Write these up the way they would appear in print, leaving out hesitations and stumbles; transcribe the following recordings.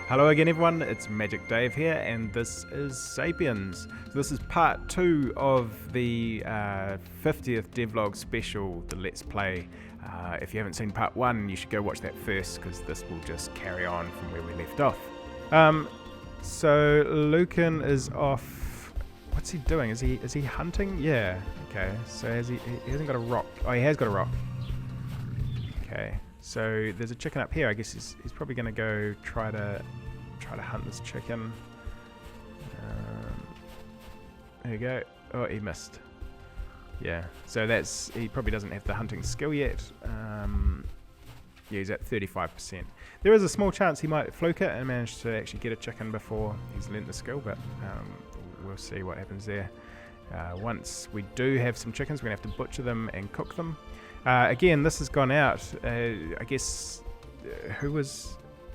Hello again everyone, it's Magic Dave here and this is Sapiens. So this is part 2 of the 50th Devlog special, the Let's Play. If you haven't seen part 1, you should go watch that first because this will just carry on from where we left off. So Lucan is off. What's he doing? Is he hunting? Yeah. Okay. So he hasn't got a rock. Oh, he has got a rock. Okay. So there's a chicken up here. I guess he's probably going to go try to hunt this chicken. There you go. Oh, he missed. Yeah. So he probably doesn't have the hunting skill yet. Yeah, he's at 35%. There is a small chance he might fluke it and manage to actually get a chicken before he's learnt the skill, but we'll see what happens there. Once we do have some chickens, we're going to have to butcher them and cook them. Again, this has gone out. I guess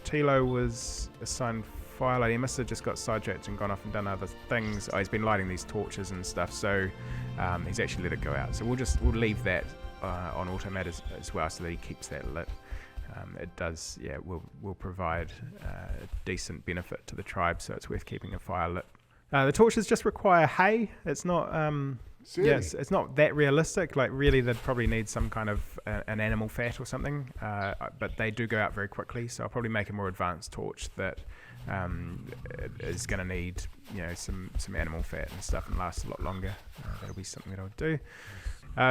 Tilo was assigned firelight. He must have just got sidetracked and gone off and done other things. Oh, he's been lighting these torches and stuff, so he's actually let it go out. So we'll leave that on automat as well, so that he keeps that lit. It does, yeah, will provide a decent benefit to the tribe, so it's worth keeping a fire lit. The torches just require hay. It's not. Yes, it's not that realistic. Like, really, they'd probably need some kind of an animal fat or something. But they do go out very quickly, so I'll probably make a more advanced torch that is going to need, some animal fat and stuff and last a lot longer. That'll be something that I'll do.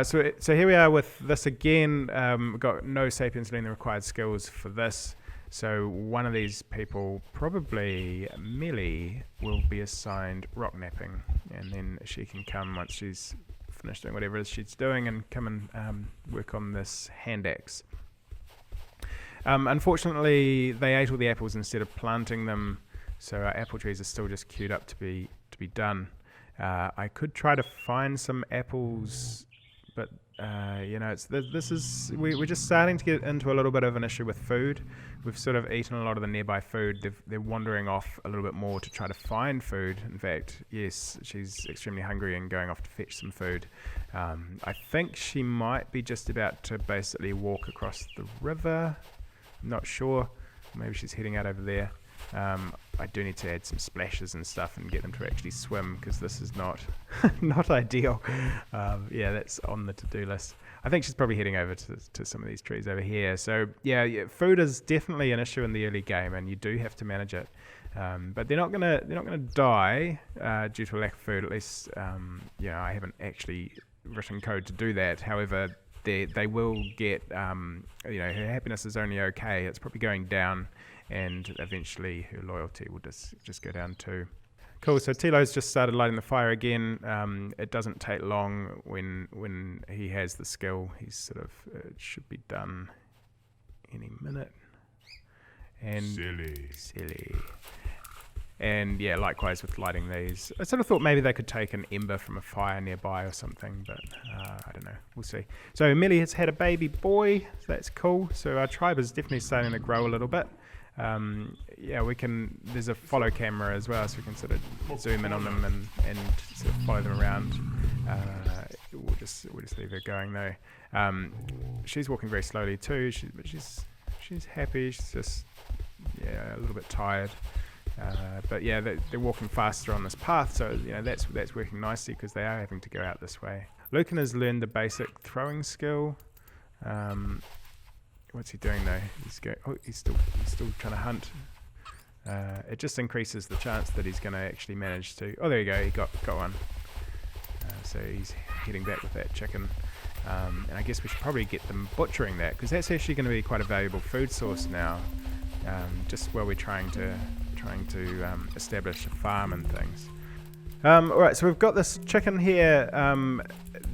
So here we are with this again. We've got no Sapiens learning the required skills for this. So one of these people, probably Millie, will be assigned rock napping, and then she can come once she's finished doing whatever it is she's doing and come and work on this hand axe. Unfortunately, they ate all the apples instead of planting them, so our apple trees are still just queued up to be done. I could try to find some apples, but we're just starting to get into a little bit of an issue with food. We've sort of eaten a lot of the nearby food. They're wandering off a little bit more to try to find food. In fact, yes, she's extremely hungry and going off to fetch some food. I think she might be just about to basically walk across the river. I'm not sure. Maybe she's heading out over there. I do need to add some splashes and stuff and get them to actually swim, because this is not ideal. Yeah, that's on the to-do list. I think she's probably heading over to some of these trees over here. So yeah, food is definitely an issue in the early game, and you do have to manage it. But they're not gonna die due to a lack of food. At least I haven't actually written code to do that. However, they will get her happiness is only okay. It's probably going down, and eventually her loyalty will just go down too. Cool, so Tilo's just started lighting the fire again. It doesn't take long when he has the skill. He's it should be done any minute. And silly. And yeah, likewise with lighting these. I sort of thought maybe they could take an ember from a fire nearby or something, but I don't know. We'll see. So Millie has had a baby boy, so that's cool. So our tribe is definitely starting to grow a little bit. There's a follow camera as well, so we can sort of zoom in on them and sort of follow them around. We'll just leave her going though. She's walking very slowly too, but she's happy. She's just a little bit tired. But yeah, they're walking faster on this path, so that's working nicely because they are having to go out this way. Lucan has learned the basic throwing skill. What's he doing though? He's still trying to hunt. It just increases the chance that he's going to actually manage to. Oh, there you go. He got one. So he's heading back with that chicken. And I guess we should probably get them butchering that, because that's actually going to be quite a valuable food source now. Just while we're trying to establish a farm and things. Alright, so we've got this chicken here.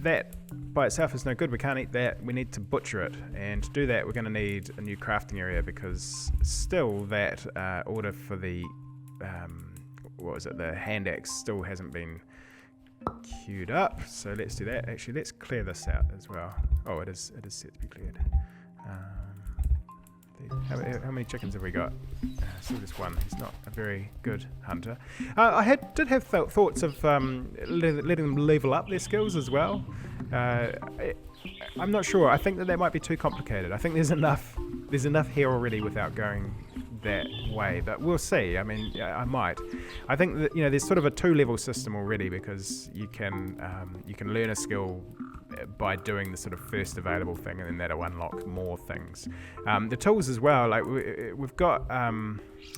That by itself is no good. We can't eat that. We need to butcher it, and to do that we're going to need a new crafting area, because still that order for the the hand axe still hasn't been queued up. So let's do that. Actually, let's clear this out as well. Oh, it is set to be cleared. How many chickens have we got? Still just one. He's not a very good hunter. I did have thoughts of letting them level up their skills as well. I'm not sure. I think that might be too complicated. I think there's enough here already without going that way, but we'll see. I mean, I might. I think that there's sort of a 2-level system already, because you can learn a skill by doing the sort of first available thing, and then that'll unlock more things. The tools as well, like we've got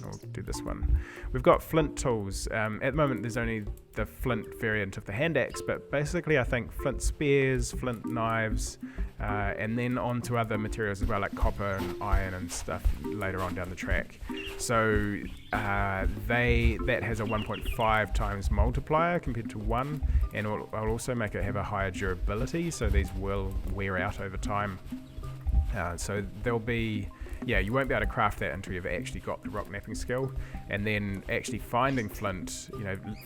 I'll do this one. We've got flint tools. At the moment there's only the flint variant of the hand axe, but basically I think flint spears, flint knives, and then onto other materials as well, like copper and iron and stuff later on down the track. So that has a 1.5 times multiplier compared to 1, and I'll also make it have a higher durability, so these will wear out over time. So there'll be, you won't be able to craft that until you've actually got the rock napping skill, and then actually finding flint.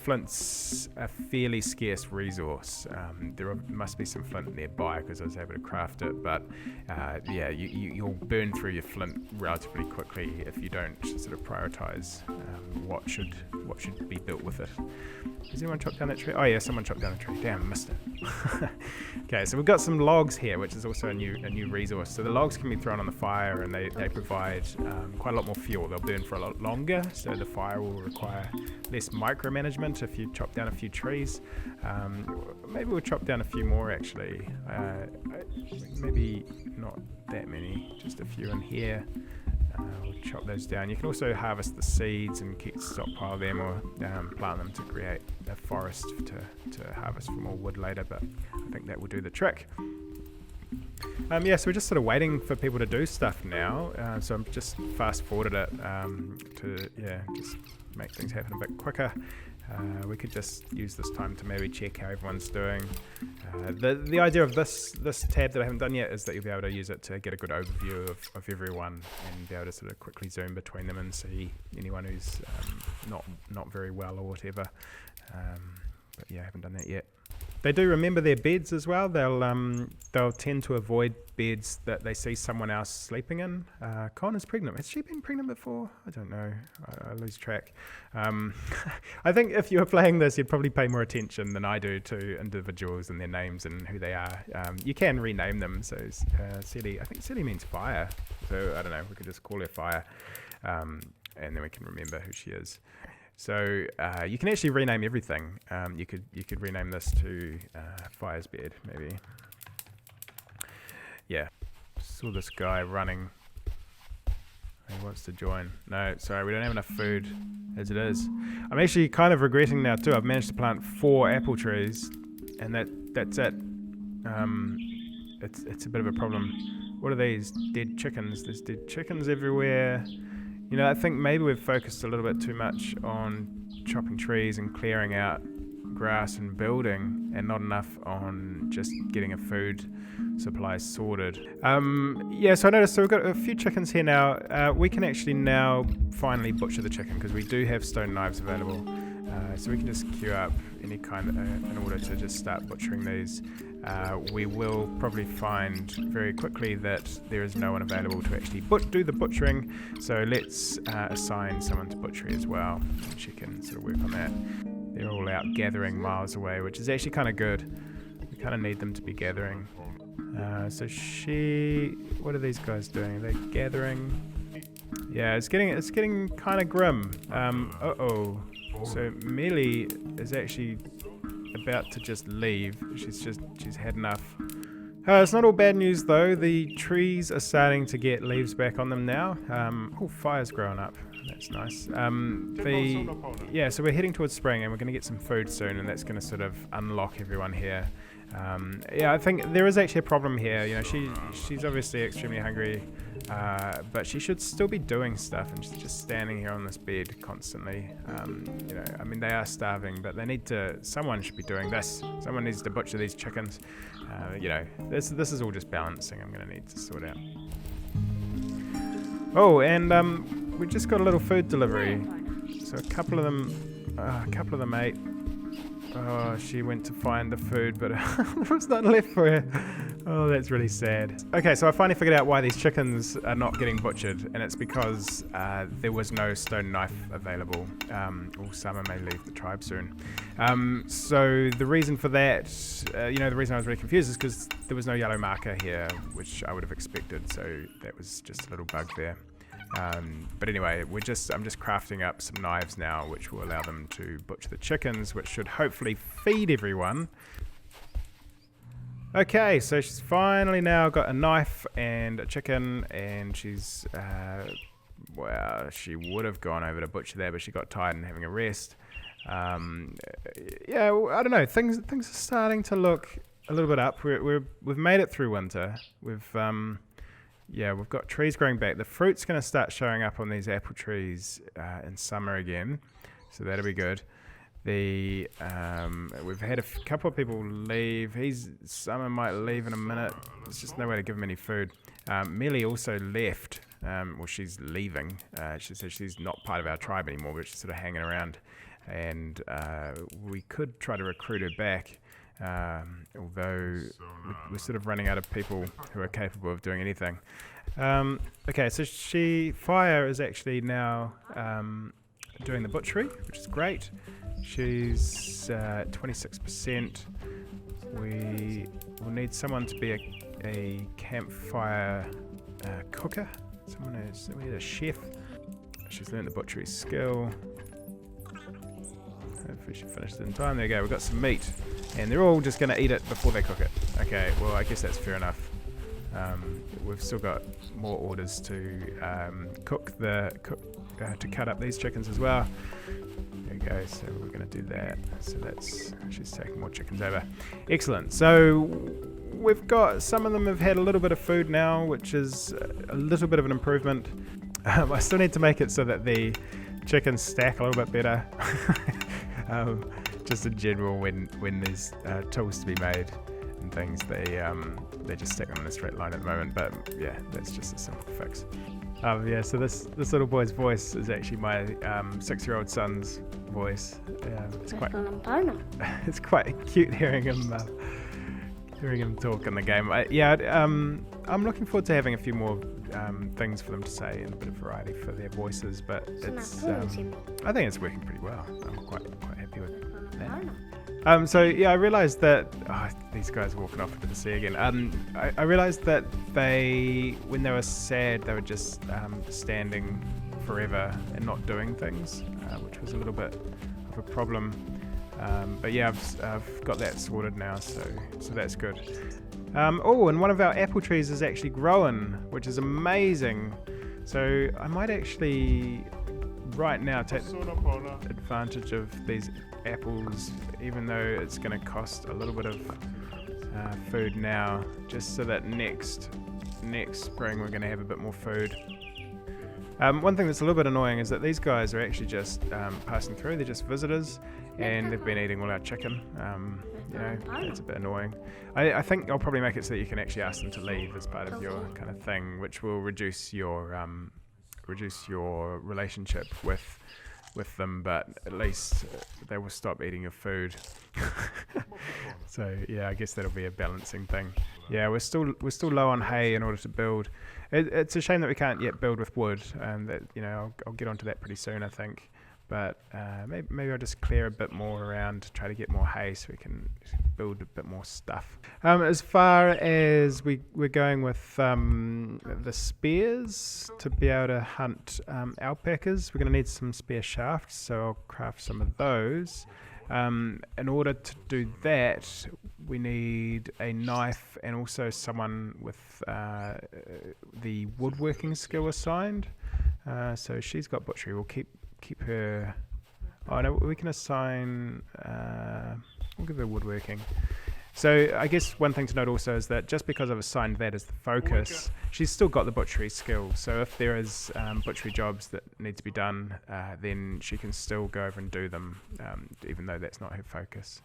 Flint's a fairly scarce resource. There must be some flint nearby because I was able to craft it, but you'll burn through your flint relatively quickly if you don't sort of prioritize what should be built with it. Has anyone chopped down that tree? Oh yeah, someone chopped down a tree. Damn, I missed it. Okay, so we've got some logs here, which is also a new resource. So the logs can be thrown on the fire, and they provide quite a lot more fuel. They'll burn for a lot longer, so the fire will require less micromanagement if you chop down a few trees. Maybe we'll chop down a few more actually. Maybe not that many, just a few in here. We'll chop those down. You can also harvest the seeds and stockpile them, or plant them to create a forest to harvest for more wood later, but I think that will do the trick. So we're just sort of waiting for people to do stuff now, so I'm just fast forwarded it to just make things happen a bit quicker. We could just use this time to maybe check how everyone's doing. The idea of this tab that I haven't done yet is that you'll be able to use it to get a good overview of everyone, and be able to sort of quickly zoom between them and see anyone who's not very well or whatever. But yeah, I haven't done that yet. They do remember their beds as well. They'll tend to avoid beds that they see someone else sleeping in. Connor's pregnant. Has she been pregnant before? I don't know. I lose track. I think if you were playing this, you'd probably pay more attention than I do to individuals and their names and who they are. You can rename them. So Celie, I think Celie means fire. So I don't know. We could just call her Fire, and then we can remember who she is. So you can actually rename everything. You could rename this to Fire's Bed, maybe. Yeah. Saw this guy running. He wants to join. No, sorry, we don't have enough food as it is. I'm actually kind of regretting now too. I've managed to plant 4 apple trees, and that's it. It's a bit of a problem. What are these? Dead chickens. There's dead chickens everywhere. I think maybe we've focused a little bit too much on chopping trees and clearing out grass and building, and not enough on just getting a food supply sorted. So I noticed, so we've got a few chickens here now. We can actually now finally butcher the chicken, because we do have stone knives available. So we can just queue up any kind in order to just start butchering these. We will probably find very quickly that there is no one available to actually do the butchering, so let's assign someone to butchery as well, and she can sort of work on that. They're all out gathering miles away, which is actually kind of good. We kind of need them to be gathering. What are these guys doing? Are they gathering? Yeah, it's getting kind of grim. So Mealy is actually about to just leave. She's had enough. It's not all bad news though. The trees are starting to get leaves back on them now. Fire's growing up. That's nice. So we're heading towards spring, and we're going to get some food soon, and that's going to sort of unlock everyone here. I think there is actually a problem here. She's obviously extremely hungry, but she should still be doing stuff, and she's just standing here on this bed constantly. They are starving, but someone should be doing this. Someone needs to butcher these chickens. This is all just balancing. I'm going to need to sort out. Oh, and we just got a little food delivery. So a couple of them ate. Oh, she went to find the food, but there was nothing left for her. Oh, that's really sad. Okay, so I finally figured out why these chickens are not getting butchered, and it's because there was no stone knife available. Summer may leave the tribe soon. So the reason for that, the reason I was really confused is because there was no yellow marker here, which I would have expected, so that was just a little bug there. But anyway, I'm just crafting up some knives now, which will allow them to butcher the chickens, which should hopefully feed everyone. Okay, so she's finally now got a knife and a chicken, and she's, well, she would have gone over to butcher there, but she got tired and having a rest. Yeah, I don't know. Things are starting to look a little bit up. We've made it through winter. We've got trees growing back. The fruit's going to start showing up on these apple trees in summer again, so that'll be good. We've had a couple of people leave. Summer might leave in a minute. There's just no way to give him any food. Millie also left. Well, she's leaving. She says she's not part of our tribe anymore, but she's sort of hanging around. And we could try to recruit her back, although we're sort of running out of people who are capable of doing anything. Okay, so Fire is actually now doing the butchery, which is great. She's 26%. We will need someone to be a campfire cooker. We need a chef. She's learned the butchery skill. Hopefully she finishes in time. There you go, we've got some meat. And they're all just going to eat it before they cook it. Okay, well, I guess that's fair enough. We've still got more orders to to cut up these chickens as well. There you go, so we're going to do that. So she's taking more chickens over. Excellent. So we've got, some of them have had a little bit of food now, which is a little bit of an improvement. I still need to make it so that the chickens stack a little bit better. Just in general, when there's tools to be made and things, they just stack them in a straight line at the moment. But yeah, that's just a simple fix. Yeah, so this little boy's voice is actually my 6-year-old son's voice. It's quite cute hearing him talk in the game. I'm looking forward to having a few more things for them to say and a bit of variety for their voices, but I think it's working pretty well. I'm quite happy with that. So yeah, I realised that these guys are walking off into the sea again. I realised that when they were sad, they were just standing forever and not doing things, which was a little bit of a problem. But yeah, I've got that sorted now, so that's good. And one of our apple trees is actually growing, which is amazing. So I might actually right now take advantage of these apples, even though it's going to cost a little bit of food now, just so that next spring we're going to have a bit more food. One thing that's a little bit annoying is that these guys are actually just passing through. They're just visitors, and they've been eating all our chicken. It's a bit annoying. I think I'll probably make it so that you can actually ask them to leave as part of your kind of thing, which will reduce your relationship with them, but at least they will stop eating your food. So yeah, I guess that'll be a balancing thing. Yeah, we're still low on hay in order to build. It's a shame that we can't yet build with wood, and that I'll get onto that pretty soon, I think. But maybe I'll just clear a bit more around to try to get more hay so we can build a bit more stuff. As far as we're going with the spears to be able to hunt alpacas, we're going to need some spear shafts, so I'll craft some of those. In order to do that, we need a knife and also someone with the woodworking skill assigned. So she's got butchery. We'll keep her. Oh no, we can assign. We'll give her woodworking. So I guess one thing to note also is that just because I've assigned that as the focus, she's still got the butchery skill. So if there is butchery jobs that need to be done, then she can still go over and do them, even though that's not her focus.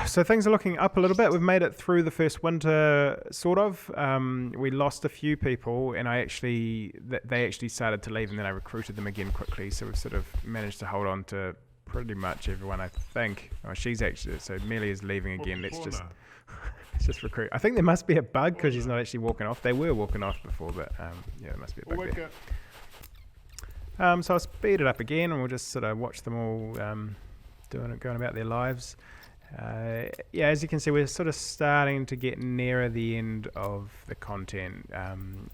So things are looking up a little bit. We've made it through the first winter, sort of. We lost a few people, and they actually started to leave, and then I recruited them again quickly. So we've sort of managed to hold on to pretty much everyone, I think. She's actually, so Millie is leaving again. Let's just recruit. I think there must be a bug because she's not actually walking off. They were walking off before, but there must be a bug there. So I'll speed it up again, and we'll just sort of watch them all going about their lives. Yeah, as you can see, we're sort of starting to get nearer the end of the content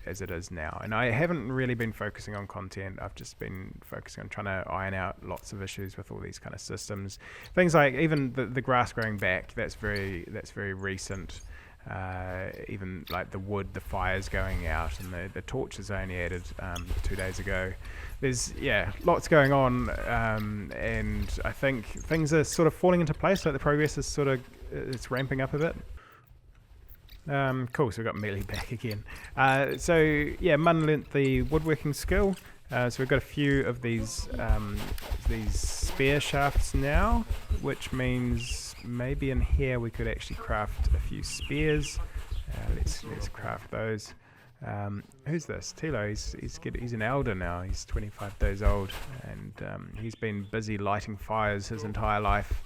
as it is now. And I haven't really been focusing on content. I've just been focusing on trying to iron out lots of issues with all these kind of systems. Things like even the grass growing back, that's very recent. Even like the fires going out, and the torches I only added 2 days ago. There's lots going on, and I think things are sort of falling into place. Like the progress is it's ramping up a bit. Cool. So we've got Mealy back again. Mun learnt the woodworking skill. So we've got a few of these spear shafts now, which means maybe in here we could actually craft a few spears. Let's craft those. Who's this? Tilo. He's an elder now. He's 25 days old, and he's been busy lighting fires his entire life.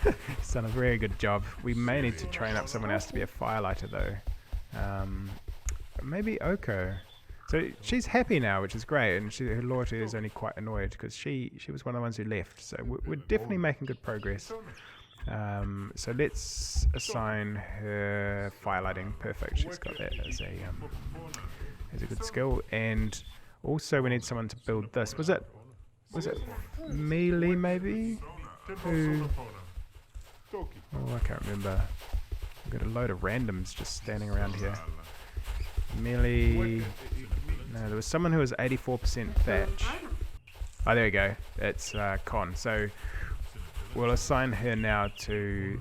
He's done a very good job. We may need to train up someone else to be a firelighter though. Maybe Oko. So she's happy now, which is great, and her loyalty is only quite annoyed because she was one of the ones who left. So we're definitely making good progress. So let's assign her firelighting. Perfect. She's got that as a good skill. And also we need someone to build this. Was it Mealy maybe? Who? Oh, I can't remember. I've got a load of randoms just standing around here. Mealy. No, there was someone who was 84% thatch. Oh, there we go. It's Con. So we'll assign her now to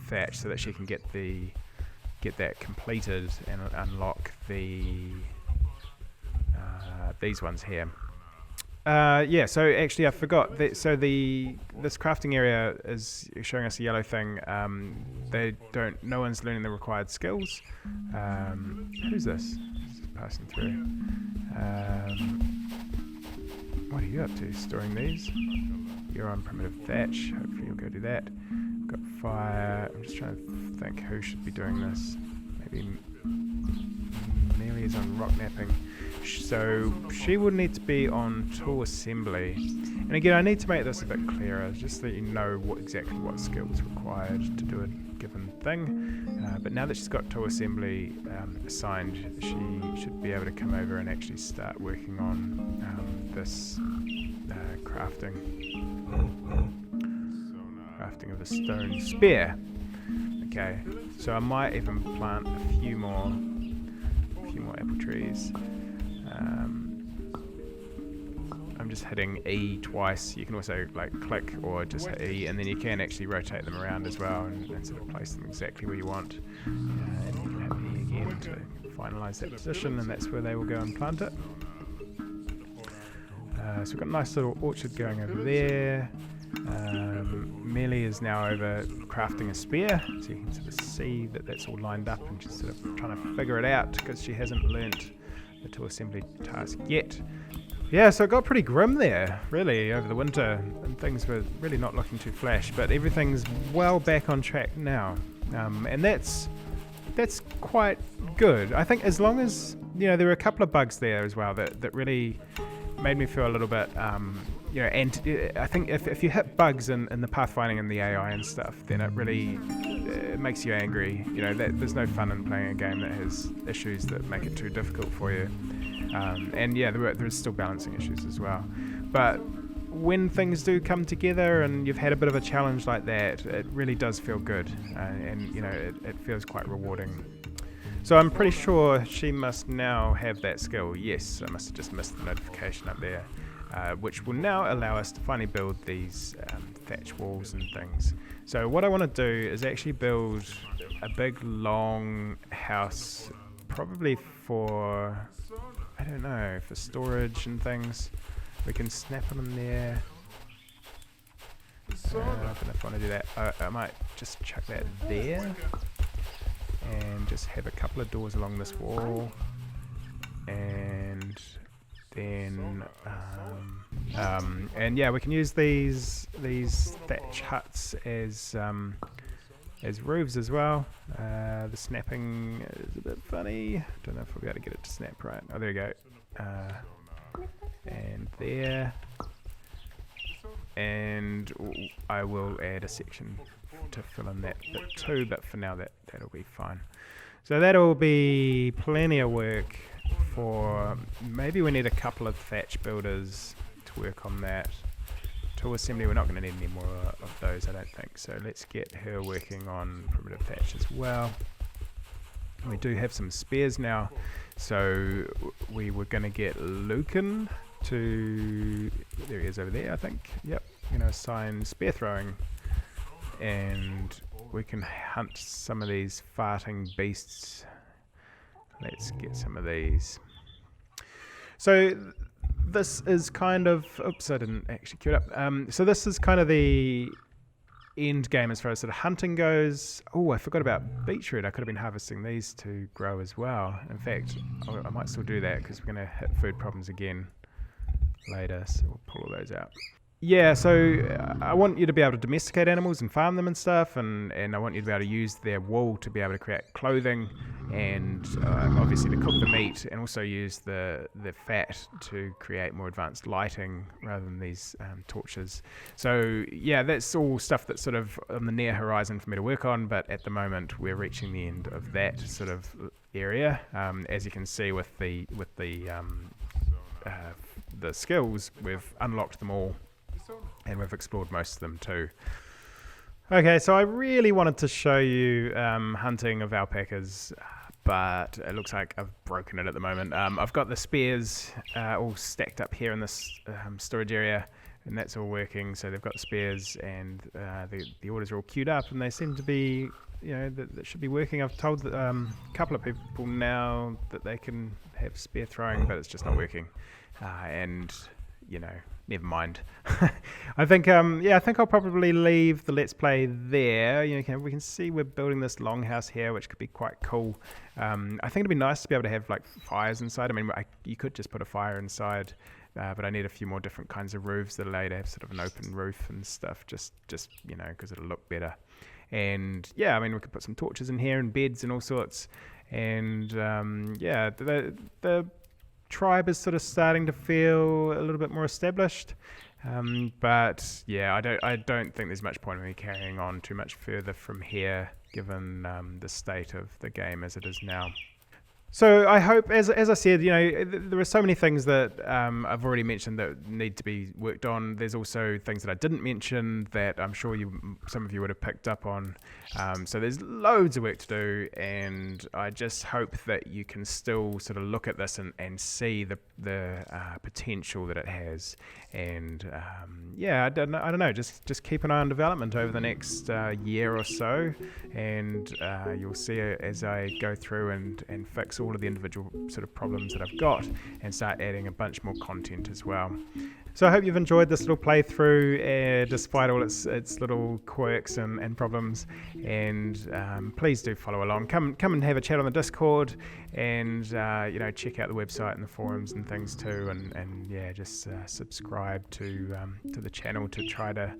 thatch so that she can get that completed and unlock these ones here. So actually I forgot that. So this crafting area is showing us a yellow thing. No one's learning the required skills. Who's this? Just passing through. What are you up to? Storing these? You're on primitive thatch. Hopefully you'll go do that. We've got fire. I'm just trying to think who should be doing this. Maybe Mealy is on rock napping. So she would need to be on tool assembly. And again, I need to make this a bit clearer, just so that you know exactly what skill is required to do a given thing. But now that she's got tool assembly assigned, she should be able to come over and actually start working on this crafting of the stone spear. Okay, so I might even plant a few more apple trees. I'm just hitting E twice. You can also click or just hit E, and then you can actually rotate them around as well and sort of place them exactly where you want. And you can hit E again to finalize that position, and that's where they will go and plant it. So we've got a nice little orchard going over there. Mealy is now over crafting a spear, so you can sort of see that that's all lined up, and she's sort of trying to figure it out because she hasn't learnt the tool assembly task yet. Yeah, so it got pretty grim there, really, over the winter, and things were really not looking too flash, but everything's well back on track now, and that's quite good. I think as long as, there were a couple of bugs there as well that really made me feel a little bit, and I think if you hit bugs in the pathfinding and the AI and stuff, then it really makes you angry. There's no fun in playing a game that has issues that make it too difficult for you. There's still balancing issues as well. But when things do come together and you've had a bit of a challenge like that, it really does feel good, and it feels quite rewarding. So I'm pretty sure she must now have that skill. Yes, I must have just missed the notification up there, which will now allow us to finally build these thatch walls and things. So what I want to do is actually build a big long house, probably for, I don't know, for storage and things. We can snap them there. I don't know if I want to do that. I might just chuck that there. And just have a couple of doors along this wall, and then we can use these thatch huts as roofs as well. The snapping is a bit funny. Don't know if we'll be able to get it to snap right. Oh, there we go. And there, and I will add a section to fill in that bit too, but for now that'll be fine. So that'll be plenty of work for, maybe we need a couple of thatch builders to work on that. Tool assembly, we're not going to need any more of those, I don't think. So let's get her working on primitive thatch as well. We do have some spears now, so we were going to get Lucan to, there he is over there I think, yep, we're going to assign spear throwing, and we can hunt some of these farting beasts. Let's get some of these. So this is kind of, oops, I didn't actually queue it up. So this is kind of the end game as far as sort of hunting goes. Oh, I forgot about beetroot. I could have been harvesting these to grow as well. In fact, I might still do that because we're going to hit food problems again later, so we'll pull all those out. Yeah, so I want you to be able to domesticate animals and farm them and stuff, and I want you to be able to use their wool to be able to create clothing, and obviously to cook the meat, and also use the fat to create more advanced lighting rather than these torches. So yeah, that's all stuff that's sort of on the near horizon for me to work on, but at the moment we're reaching the end of that sort of area. As you can see with the skills, we've unlocked them all. And we've explored most of them too. Okay, so I really wanted to show you hunting of alpacas, but it looks like I've broken it at the moment. I've got the spears all stacked up here in this storage area, and that's all working. So they've got the spears, and the orders are all queued up, and they seem to be, you know, that should be working. I've told a couple of people now that they can have spear throwing, but it's just not working. And you know, never mind. I think I think I'll probably leave the Let's Play there. You know, we can see we're building this longhouse here, which could be quite cool. I think it'd be nice to be able to have like fires inside. I mean, you could just put a fire inside, but I need a few more different kinds of roofs that allow you to have sort of an open roof and stuff, just you know, because it'll look better. And yeah, I mean, we could put some torches in here and beds and all sorts. And yeah, the tribe is sort of starting to feel a little bit more established, but yeah, I don't think there's much point in me carrying on too much further from here, given the state of the game as it is now. So I hope, as I said, you know, there are so many things that I've already mentioned that need to be worked on. There's also things that I didn't mention that I'm sure some of you would have picked up on. So there's loads of work to do, and I just hope that you can still sort of look at this and see the potential that it has. And yeah, I don't know, just keep an eye on development over the next year or so, and you'll see as I go through and fix all of the individual sort of problems that I've got, and start adding a bunch more content as well. So I hope you've enjoyed this little playthrough, despite all its little quirks and problems. And please do follow along. Come and have a chat on the Discord, and you know, check out the website and the forums and things too. And yeah, just subscribe to the channel to try to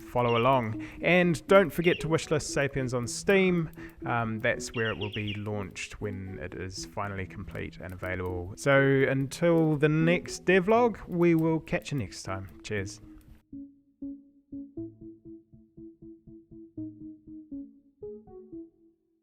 follow along. And don't forget to wishlist Sapiens on Steam. That's where it will be launched when it is finally complete and available. So until the next devlog, we will catch you next time. Cheers.